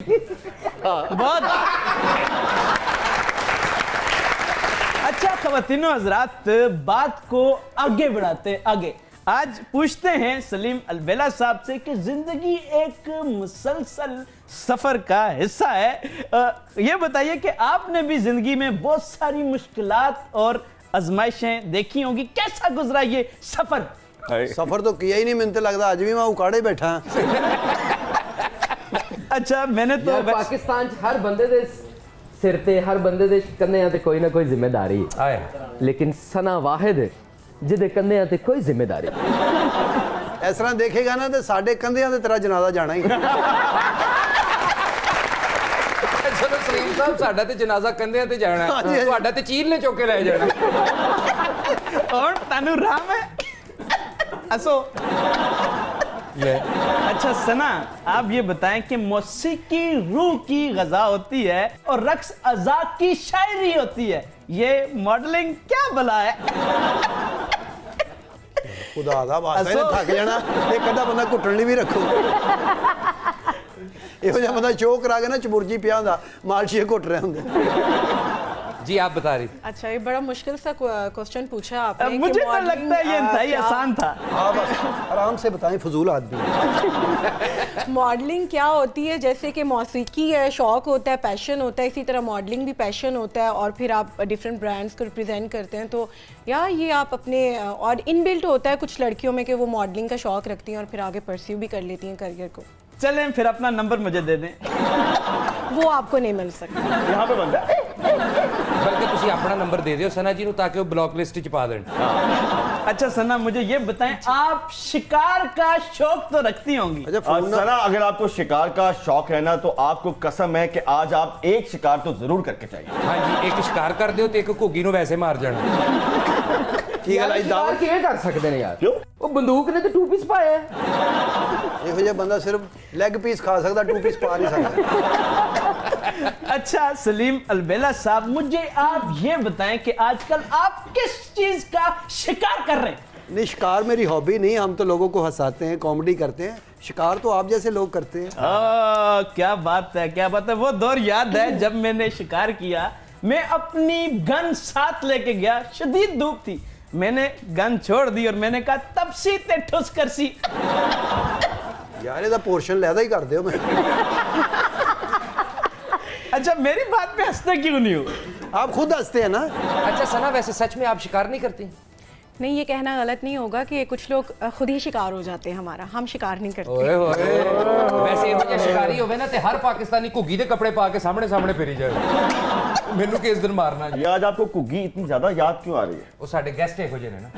बहुत अच्छा। ख़वातीनो हज़रात, बात को आगे बढ़ाते आगे आज पूछते हैं सलीम अलबेला साहब से कि जिंदगी एक मुसलसल सफर का हिस्सा है। ये बताइए कि आपने भी जिंदगी में बहुत सारी मुश्किलात और आजमाइशें देखी होंगी, कैसा गुजरा ये सफर? सफर तो किया ही नहीं, मैंने तो लगता आज भी मैं उकाड़े बैठा। अच्छा, मैंने तो पाकिस्तान हर बंदे दे सिर ते हर बंदे दे कंधे ते कोई ना कोई जिम्मेदारी है, लेकिन सना वाहिद है जिहदे कंधे ते कोई जिम्मेदारी। इस तरह देखेगा ना तो साडे कंधे ते तेरा जनाजा जाना ही। चलो सलीम साहब, साडा ते जनाजा कंधे ते जाना है, तुहाडा ते चील ने चुक के ले जाना और तानू राम है असो। अच्छा सना, आप ये बताएं कि मौसीकी रूह की ग़ज़ा होती है और रक्स अज़ा की शायरी होती है, ये मॉडलिंग क्या भला है? खुदा दा वास्ता इन्हें थक जाना, एक अद्धा बंदा घुटन लई भी रखो। इहो जिहा बंदा चो करा के ना चबुरजी पिया हुंदा, मालशीए घुट रहे हुंदे। जी आप बता रही थी। अच्छा, ये बड़ा मुश्किल सा क्वेश्चन पूछा आपने। मुझे तो लगता है ये इंतहाई आसान था। हाँ बस आराम से बताएं, फजूल आदमी। मॉडलिंग क्या होती है? जैसे कि मौसीकी है, शौक होता है, पैशन होता है, इसी तरह मॉडलिंग भी पैशन होता है और फिर आप डिफरेंट ब्रांड्स को रिप्रेजेंट करते हैं। तो यार ये आप अपने और इनबिल्ट होता है कुछ लड़कियों में कि वो मॉडलिंग का शौक रखती हैं और फिर आगे परस्यू भी कर लेती हैं करियर को। चलें फिर अपना नंबर मुझे दे दें। वो आपको नहीं मिल सकता। यहाँ पे बंदा बल्कि तुसी अपना नंबर दे दियो सना जी नू, ताकि वो ब्लॉक लिस्ट च पा देन। अच्छा सना, मुझे ये बताएं, आप शिकार का शौक तो रखती होंगी? अच्छा फोन सना, अगर आपको शिकार का शौक है ना तो आपको कसम है कि आज आप एक शिकार तो जरूर करके चाहिए। हाँ जी, एक शिकार कर दियो तो एक घुग्गी नू वैसे मार जाना। ठीक है, शिकार किवें कर सकते हैं यार? क्यों? वो बंदूक ने तो 2 पीस पाया है। इहो जिहा बंदा सिर्फ लेग पीस खा सकता, 2 पीस पा नहीं सकता। अच्छा सलीम अलबेला साहब, मुझे आप ये बताएं कि आजकल आप किस चीज का शिकार कर रहे हैं? नहीं, शिकार मेरी हॉबी नहीं, हम तो लोगों को हंसाते हैं, कॉमेडी करते हैं। शिकार तो आप जैसे लोग करते हैं। क्या बात है, क्या बात है। वो दौर याद है जब मैंने शिकार किया, मैं अपनी गन साथ लेके गया, शदीद धूप थी, मैंने गन छोड़ दी और मैंने कहा तब सी ते ठुस कर सी। यार ਇਹਦਾ पोर्शन लैदा ही कर दियो मैं। अच्छा, मेरी बात पे हंसते क्यों नहीं हो? आप खुद हंसते हैं ना। अच्छा सना, वैसे सच में आप शिकार नहीं करती? नहीं, ये कहना गलत नहीं होगा कि कुछ लोग खुद ही शिकार हो जाते हैं हमारा, हम शिकार नहीं करते। ओए होए, वैसे ਇਹੋ ਜਿਹਾ शिकारी होवे ना ते हर पाकिस्तानी घुग्गी दे कपड़े पा के सामने सामने फिरी जाए। मैनू किस दिन मारना जी। ये आज आपको कुग्गी इतनी ज्यादा याद क्यों आ रही है? वो साडे गेस्ट ਇਹੋ ਜਿਹੇ ਨੇ ना।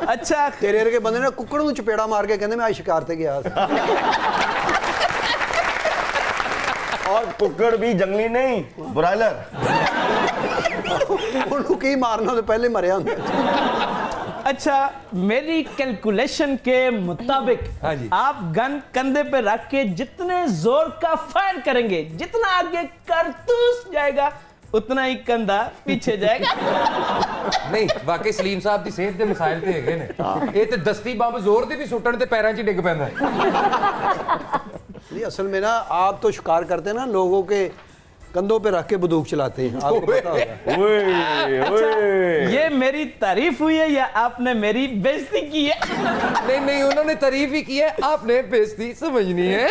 अच्छा, तेरे वर्गे बंदे ने कुक्कड़ ਨੂੰ ਚਪੇੜਾ ਮਾਰ ਕੇ ਕਹਿੰਦੇ ਮੈਂ ਅੱਜ शिकार ਤੇ ਗਿਆ ਸੀ। और कुक्कड़ भी जंगली नहीं, ब्रॉयलर। ਉਹਨੂੰ ਕੀ ਮਾਰਨਾ, ਉਹਦੇ ਪਹਿਲੇ ਮਰਿਆ ਹੁੰਦਾ। अच्छा, मेरी कैलकुलेशन के मुताबिक हाँ जी। आप गन कंधे पे रख के जितने जोर का फायर करेंगे, जितना आगे करतूस जाएगा उतना ही कंधा पीछे जाएगा। नहीं, वाकई सलीम साहब की सेहत के मसाइल तो हैगे ने। ये तो दस्ती बंब जोर दे भी सुट्टण ते पैरां 'ਚ डिग पैंदा है। नहीं, असल में ना आप तो शिकार करते हैं ना, लोगों के कंधों पे रख के बंदूक चलाते हैं, आपको पता होगा। ओए, ओए। ये मेरी तारीफ हुई है या आपने मेरी बेइज्जती की है? नहीं नहीं, उन्होंने तारीफ ही की है, आपने बेइज्जती समझनी है।